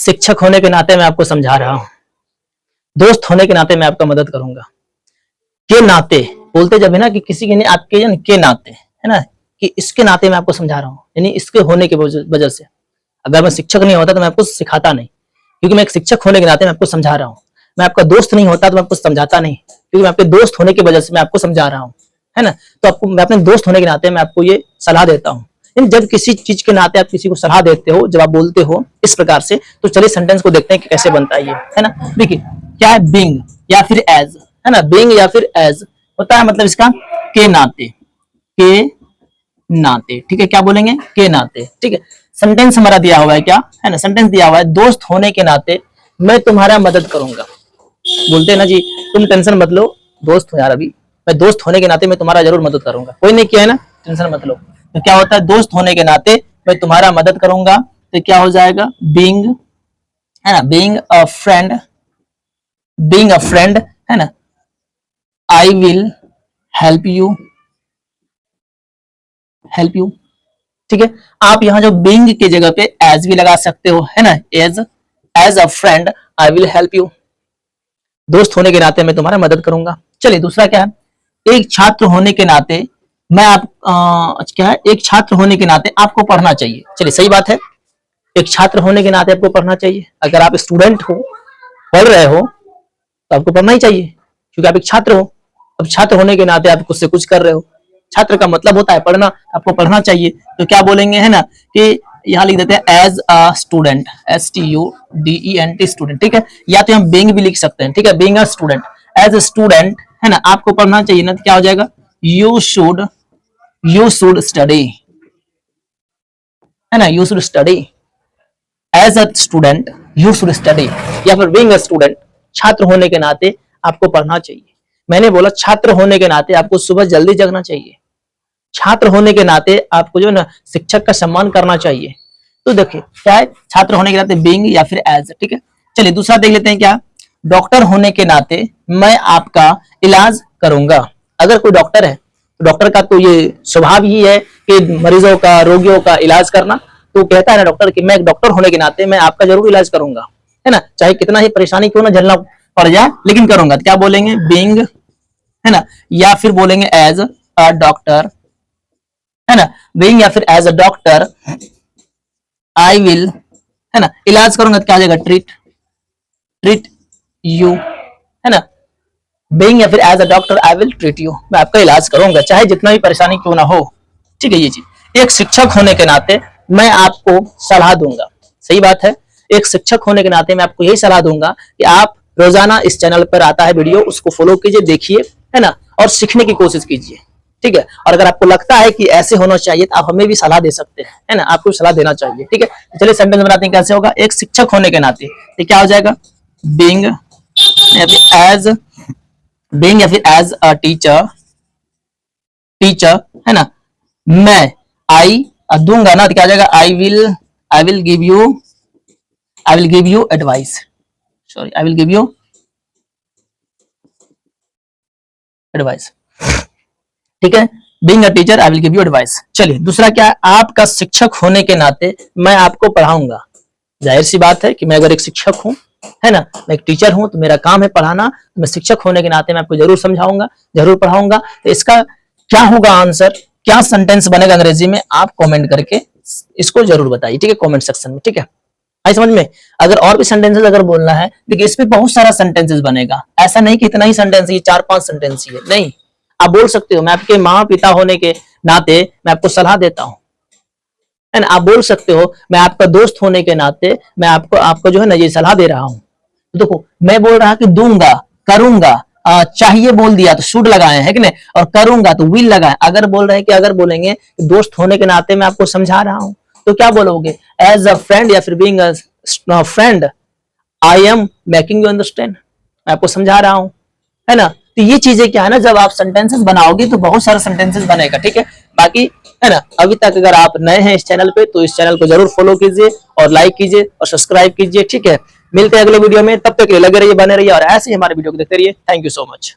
शिक्षक होने के नाते मैं आपको समझा रहा हूं, दोस्त होने के नाते मैं आपका मदद करूंगा। के नाते बोलते जब है ना कि किसी के आपके के नाते है ना, कि इसके नाते मैं आपको समझा रहा हूँ, यानी इसके होने की वजह से। अगर मैं शिक्षक नहीं होता तो मैं आपको सिखाता नहीं, क्योंकि मैं एक शिक्षक होने के नाते मैं आपको समझा रहा हूँ। मैं आपका दोस्त नहीं होता तो मैं आपको समझाता नहीं, क्योंकि मैं आपके दोस्त होने की वजह से मैं आपको समझा रहा हूँ, है ना। तो आपको मैं अपने दोस्त होने के नाते मैं आपको ये सलाह देता हूँ। जब किसी चीज के नाते आप किसी को सलाह देते हो, जब आप बोलते हो इस प्रकार से, तो चलिए सेंटेंस को देखते हैं कि कैसे बनता है ये, है ना। देखिए क्या है, बीइंग या फिर एज, है ना। बीइंग या फिर एज होता है मतलब इसका के नाते, के नाते, ठीक है। क्या बोलेंगे, के नाते, ठीक है। सेंटेंस हमारा दिया हुआ है क्या, है ना। सेंटेंस दिया हुआ है, दोस्त होने के नाते मैं तुम्हारा मदद करूंगा। बोलते हैं ना जी, तुम टेंशन मत लो, दोस्त हो यार, अभी मैं दोस्त होने के नाते मैं तुम्हारा जरूर मदद करूंगा। कोई नहीं किया है ना, टेंशन मत लो। तो क्या होता है, दोस्त होने के नाते मैं तुम्हारा मदद करूंगा, तो क्या हो जाएगा, बीइंग, है ना, being a friend, being a friend, है ना। आई will help you, help you, ठीक है। आप यहाँ जो बीइंग की जगह पे एज भी लगा सकते हो, है ना। As a friend I will help you, दोस्त होने के नाते मैं तुम्हारा मदद करूंगा। चलिए दूसरा क्या है, एक छात्र होने के नाते मैं आप क्या है, एक छात्र होने के नाते आपको पढ़ना चाहिए। चलिए सही बात है, एक छात्र होने के नाते आपको पढ़ना चाहिए। अगर आप स्टूडेंट हो, पढ़ रहे हो, तो आपको पढ़ना ही चाहिए, क्योंकि आप एक छात्र हो। अब छात्र होने के नाते आप कुछ से कुछ कर रहे हो, छात्र का मतलब होता है पढ़ना, आपको पढ़ना चाहिए। तो क्या बोलेंगे, है ना, कि यहाँ लिख देते हैं as a student, STUDENT, student, ठीक है। या तो हम बीइंग भी लिख सकते हैं, ठीक है, being a student, as a student, है ना, आपको पढ़ना चाहिए ना। तो क्या हो जाएगा, यू शुड स्टडी, है ना, you should study, as a student you should study, या फिर बीइंग अ स्टूडेंट, छात्र होने के नाते आपको पढ़ना चाहिए। मैंने बोला छात्र होने के नाते आपको सुबह जल्दी जगना चाहिए, छात्र होने के नाते आपको जो ना शिक्षक का सम्मान करना चाहिए। तो देखिए क्या है, छात्र होने के नाते बीइंग या फिर एज, ठीक है। चलिए दूसरा देख लेते हैं, क्या, डॉक्टर होने के नाते मैं आपका इलाज करूंगा। अगर कोई डॉक्टर है, तो डॉक्टर का तो ये स्वभाव ही है कि मरीजों का, रोगियों का इलाज करना। तो कहता है ना डॉक्टर कि मैं एक डॉक्टर होने के नाते मैं आपका जरूर इलाज करूंगा, है ना, चाहे कितना ही परेशानी क्यों ना झेलना पड़ जाए, लेकिन करूंगा। तो क्या बोलेंगे, बीइंग, है ना, या फिर बोलेंगे एज अ डॉक्टर, है ना, बीइंग या फिर as a doctor I will, है ना, इलाज करूंगा। तो क्या आ जाएगा, ट्रीट यू, है ना, बीइंग या फिर as a doctor I will treat you, मैं आपका इलाज करूंगा चाहे जितना भी परेशानी क्यों ना हो, ठीक है। ये चीज, एक शिक्षक होने के नाते मैं आपको सलाह दूंगा। सही बात है, एक शिक्षक होने के नाते मैं आपको यही सलाह दूंगा कि आप रोजाना इस चैनल पर आता है वीडियो, उसको फॉलो कीजिए, देखिए, है ना, और सीखने की कोशिश कीजिए, ठीक है। और अगर आपको लगता है कि ऐसे होना चाहिए तो आप हमें भी सलाह दे सकते हैं, है ना, आपको सलाह देना चाहिए, ठीक है। तो चलिए सेंटेंस बनाते हैं, कैसे होगा, एक शिक्षक होने के नाते, तो क्या हो जाएगा, बीइंग एज, बीइंग या फिर एज अ टीचर, टीचर, है ना, मैं आई दूंगा ना, तो क्या आ जाएगा, I will give you, I will give you advice, sorry, I will give you advice, ठीक है। Being a teacher I will give you advice. चलिए दूसरा क्या है, आपका शिक्षक होने के नाते मैं आपको पढ़ाऊंगा। जाहिर सी बात है कि मैं अगर एक शिक्षक हूं, है ना, मैं एक टीचर हूं, तो मेरा काम है पढ़ाना, तो मैं शिक्षक होने के नाते मैं आपको जरूर समझाऊंगा, जरूर पढ़ाऊंगा। तो इसका क्या होगा आंसर, क्या सेंटेंस बनेगा अंग्रेजी में, आप कमेंट करके इसको जरूर बताइए, ठीक है, कमेंट सेक्शन में, ठीक है। आई समझ में। अगर और भी सेंटेंसेस अगर बोलना है, देखिए इस पे बहुत सारा सेंटेंसेस बनेगा, ऐसा नहीं कि इतना ही सेंटेंस, ये 4-5 सेंटेंस ही है, नहीं। आप बोल सकते हो मैं आपके माँ पिता होने के नाते मैं आपको सलाह देता हूँ, है ना। आप बोल सकते हो मैं आपका दोस्त होने के नाते मैं आपको जो है ना ये सलाह दे रहा हूँ। तो देखो मैं बोल रहा कि दूंगा, करूंगा, चाहिए बोल दिया तो शुड लगाए, है कि नहीं, और करूंगा तो विल लगाए। अगर बोल रहे हैं कि अगर बोलेंगे कि दोस्त होने के नाते मैं आपको समझा रहा हूँ, तो क्या बोलोगे, एज अ फ्रेंड या फिर being a friend I am making you understand, मैं आपको समझा रहा हूँ, है ना। तो ये चीजें क्या है ना, जब आप सेंटेंसेस बनाओगे तो बहुत सारे सेंटेंसेस बनेगा, ठीक है। बाकी, है ना, अभी तक अगर आप नए हैं इस चैनल पे, तो इस चैनल को जरूर फॉलो कीजिए और लाइक कीजिए और सब्सक्राइब कीजिए, ठीक है। मिलते हैं अगले वीडियो में, तब तक के लिए लगे रहिए, बने रहिए और ऐसे ही हमारे वीडियो को देखते रहिए। Thank you so much.